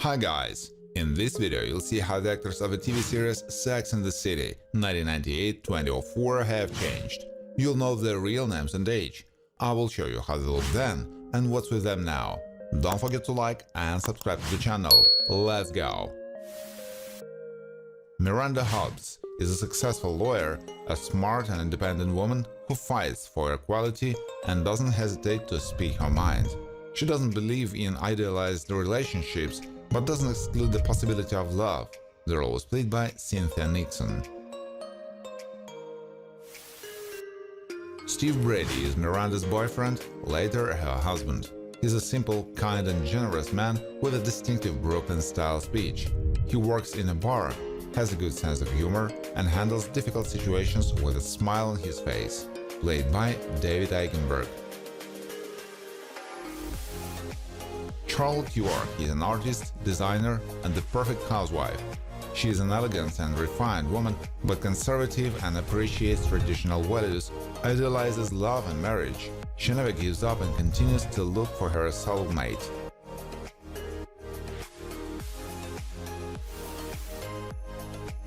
Hi guys! In this video you'll see how the actors of the TV series Sex and the City 1998-2004 have changed. You'll know their real names and age. I will show you how they looked then and what's with them now. Don't forget to like and subscribe to the channel. Let's go! Miranda Hobbs is a successful lawyer, a smart and independent woman who fights for equality and doesn't hesitate to speak her mind. She doesn't believe in idealized relationships, but doesn't exclude the possibility of love. The role was played by Cynthia Nixon. Steve Brady is Miranda's boyfriend, later her husband. He's a simple, kind and generous man with a distinctive Brooklyn-style speech. He works in a bar, has a good sense of humor, and handles difficult situations with a smile on his face. Played by David Eigenberg. Charlotte York is an artist, designer, and the perfect housewife. She is an elegant and refined woman, but conservative and appreciates traditional values, idealizes love and marriage. She never gives up and continues to look for her soulmate.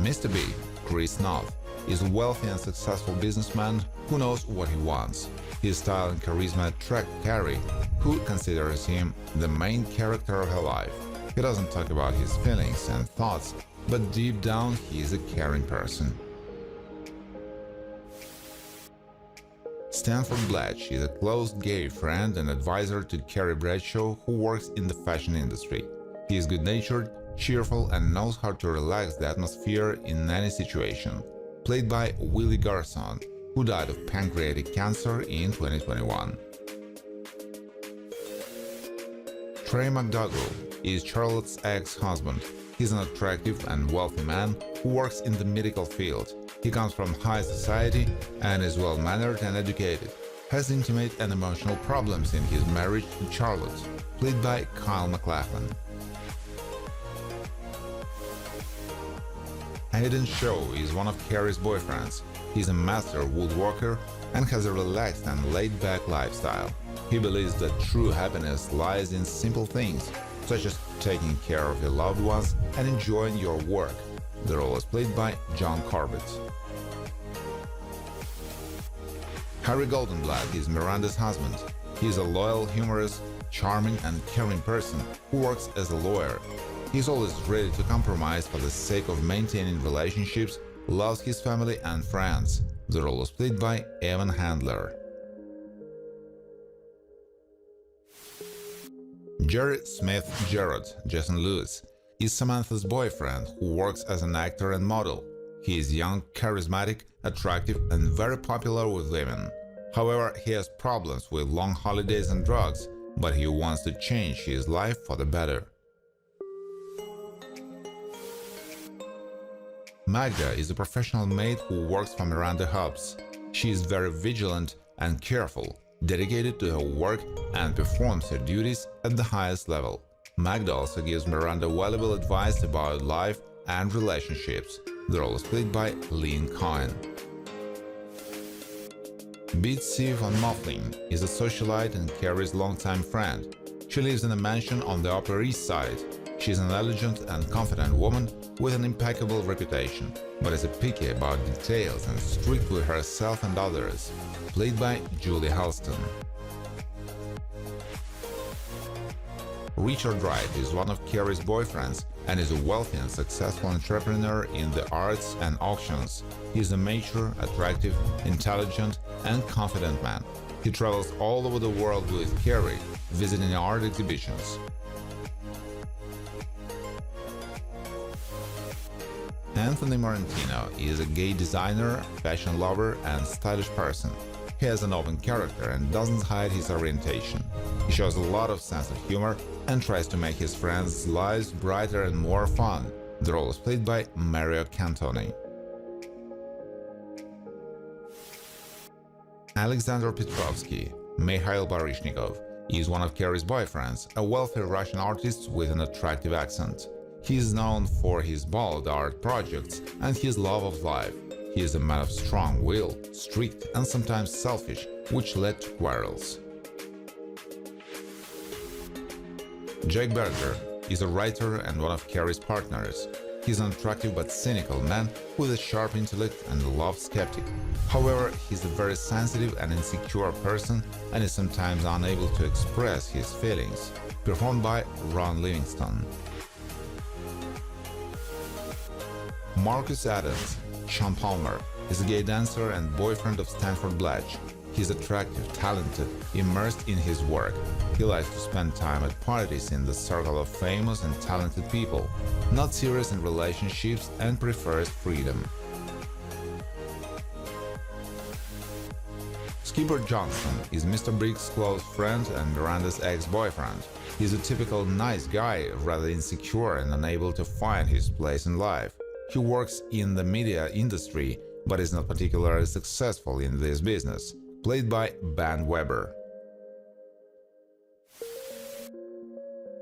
Mr. B, Chris Noth, is a wealthy and successful businessman who knows what he wants. His style and charisma attract Carrie, who considers him the main character of her life. He doesn't talk about his feelings and thoughts, but deep down he is a caring person. Stanford Blatch is a close gay friend and advisor to Carrie Bradshaw, who works in the fashion industry. He is good-natured, cheerful, and knows how to relax the atmosphere in any situation. Played by Willie Garson, who died of pancreatic cancer in 2021. Trey McDougall is Charlotte's ex-husband. He's an attractive and wealthy man who works in the medical field. He comes from high society and is well-mannered and educated. Has intimate and emotional problems in his marriage to Charlotte, played by Kyle MacLachlan. Aidan is one of Carrie's boyfriends. He's a master woodworker and has a relaxed and laid-back lifestyle. He believes that true happiness lies in simple things, such as taking care of your loved ones and enjoying your work. The role is played by John Corbett. Harry Goldenblatt is Miranda's husband. He is a loyal, humorous, charming and caring person who works as a lawyer. He's always ready to compromise for the sake of maintaining relationships, loves his family and friends. The role was played by Evan Handler. Jerry Smith Jerrod, Jason Lewis, is Samantha's boyfriend who works as an actor and model. He is young, charismatic, attractive and very popular with women. However, he has problems with long holidays and drugs, but he wants to change his life for the better. Magda is a professional maid who works for Miranda Hobbs. She is very vigilant and careful, dedicated to her work and performs her duties at the highest level. Magda also gives Miranda valuable advice about life and relationships. The role is played by Lynn Cohen. Betsy von Muffling is a socialite and Carrie's longtime friend. She lives in a mansion on the Upper East Side. She is an elegant and confident woman with an impeccable reputation, but is picky about details and strict with herself and others. Played by Julie Halston. Richard Wright is one of Carrie's boyfriends and is a wealthy and successful entrepreneur in the arts and auctions. He is a mature, attractive, intelligent, and confident man. He travels all over the world with Carrie, visiting art exhibitions. Anthony Marantino is a gay designer, fashion lover, and stylish person. He has an open character and doesn't hide his orientation. He shows a lot of sense of humor and tries to make his friends' lives brighter and more fun. The role is played by Mario Cantoni. Alexander Petrovsky, Mikhail Baryshnikov, is one of Carrie's boyfriends, a wealthy Russian artist with an attractive accent. He is known for his bold art projects and his love of life. He is a man of strong will, strict and sometimes selfish, which led to quarrels. Jake Berger is a writer and one of Carrie's partners. He's an attractive but cynical man with a sharp intellect and a love skeptic. However, he's a very sensitive and insecure person and is sometimes unable to express his feelings. Performed by Ron Livingston. Marcus Adams, Sean Palmer, is a gay dancer and boyfriend of Stanford Blatch. He's attractive, talented, immersed in his work. He likes to spend time at parties in the circle of famous and talented people, not serious in relationships, and prefers freedom. Skipper Johnson is Mr. Big's close friend and Miranda's ex-boyfriend. He's a typical nice guy, rather insecure and unable to find his place in life. He works in the media industry, but is not particularly successful in this business. Played by Ben Weber.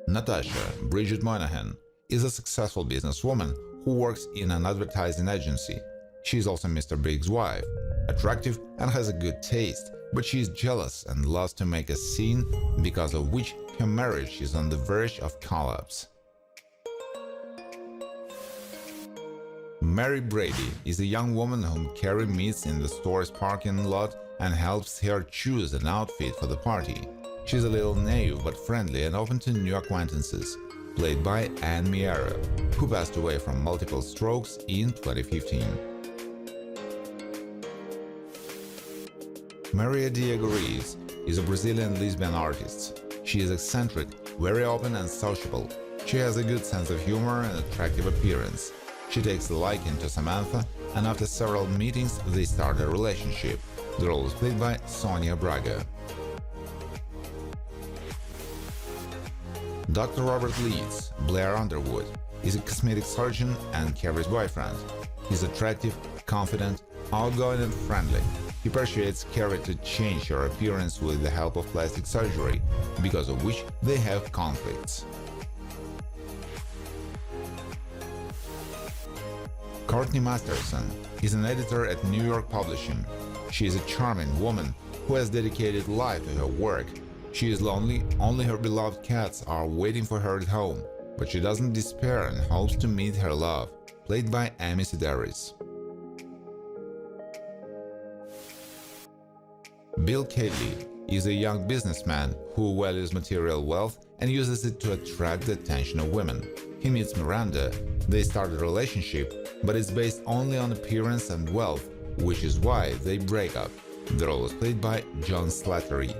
Natasha, Bridget Moynihan, is a successful businesswoman who works in an advertising agency. She is also Mr. Big's wife, attractive and has a good taste, but she is jealous and loves to make a scene, because of which her marriage is on the verge of collapse. Mary Brady is a young woman whom Carrie meets in the store's parking lot and helps her choose an outfit for the party. She's a little naive but friendly and open to new acquaintances. Played by Anne Miera, who passed away from multiple strokes in 2015. Maria Diego Reis is a Brazilian lesbian artist. She is eccentric, very open and sociable. She has a good sense of humor and attractive appearance. She takes a liking to Samantha, and after several meetings, they start a relationship. The role is played by Sonia Braga. Dr. Robert Leeds, Blair Underwood, is a cosmetic surgeon and Carrie's boyfriend. He's attractive, confident, outgoing and friendly. He persuades Carrie to change her appearance with the help of plastic surgery, because of which they have conflicts. Courtney Masterson is an editor at New York Publishing. She is a charming woman who has dedicated life to her work. She is lonely, only her beloved cats are waiting for her at home, but she doesn't despair and hopes to meet her love. Played by Amy Sedaris. Bill Cayley is a young businessman who values material wealth and uses it to attract the attention of women. He meets Miranda, they start a relationship, but it's based only on appearance and wealth, which is why they break up. The role was played by John Slattery.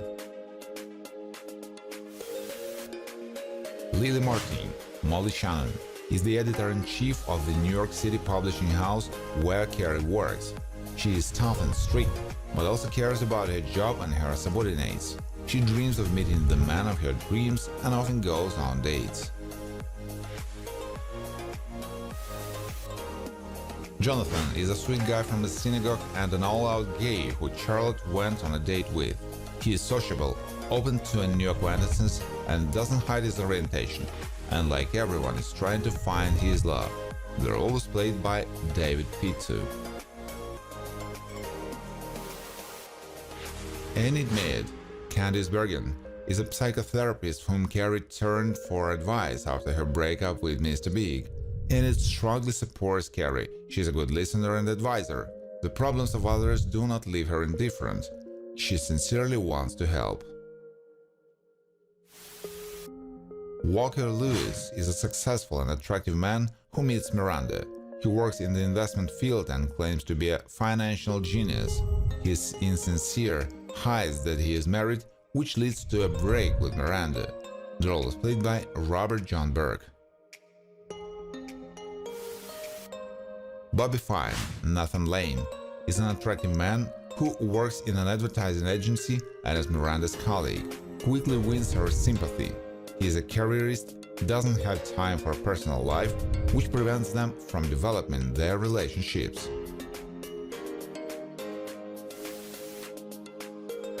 Lily Martin, Molly Shannon, is the editor-in-chief of the New York City publishing house where Carrie works. She is tough and strict, but also cares about her job and her subordinates. She dreams of meeting the man of her dreams and often goes on dates. Jonathan is a sweet guy from the synagogue and an all-out gay who Charlotte went on a date with. He is sociable, open to new acquaintances, and doesn't hide his orientation, and like everyone is trying to find his love. The role was played by David Pizzu. Enid Mead, Candice Bergen, is a psychotherapist whom Carrie turned for advice after her breakup with Mr. Big. Enid strongly supports Carrie. She's a good listener and advisor. The problems of others do not leave her indifferent. She sincerely wants to help. Walker Lewis is a successful and attractive man who meets Miranda. He works in the investment field and claims to be a financial genius. He is insincere, hides that he is married, which leads to a break with Miranda. The role is played by Robert John Burke. Bobby Fine, Nathan Lane, is an attractive man who works in an advertising agency and is Miranda's colleague. Quickly wins her sympathy. He is a careerist, doesn't have time for personal life, which prevents them from developing their relationships.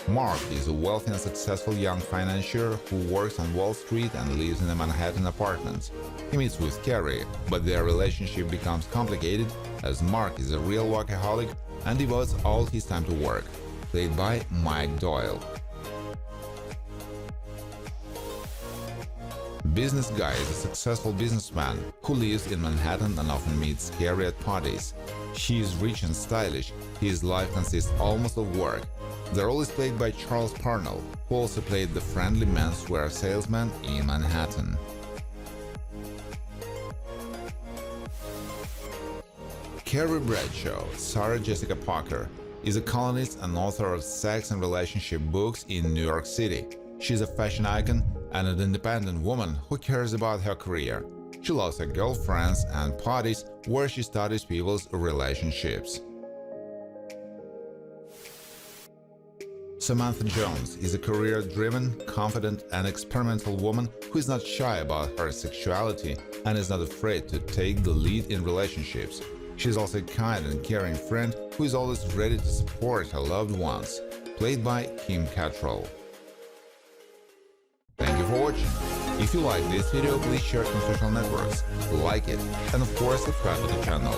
Mark is a wealthy and successful young financier who works on Wall Street and lives in a Manhattan apartment. He meets with Carrie, but their relationship becomes complicated as Mark is a real workaholic and devotes all his time to work. Played by Mike Doyle. Business Guy is a successful businessman who lives in Manhattan and often meets Harry at parties. She is rich and stylish. His life consists almost of work. The role is played by Charles Parnell, who also played the friendly menswear salesman in Manhattan. Carrie Bradshaw, Sarah Jessica Parker, is a columnist and author of sex and relationship books in New York City. She's a fashion icon and an independent woman who cares about her career. She loves her girlfriends and parties where she studies people's relationships. Samantha Jones is a career-driven, confident, and experimental woman who is not shy about her sexuality and is not afraid to take the lead in relationships. She is also a kind and caring friend who is always ready to support her loved ones, played by Kim Cattrall. Thank you for watching. If you like this video, please share it on social networks, like it, and of course subscribe to the channel.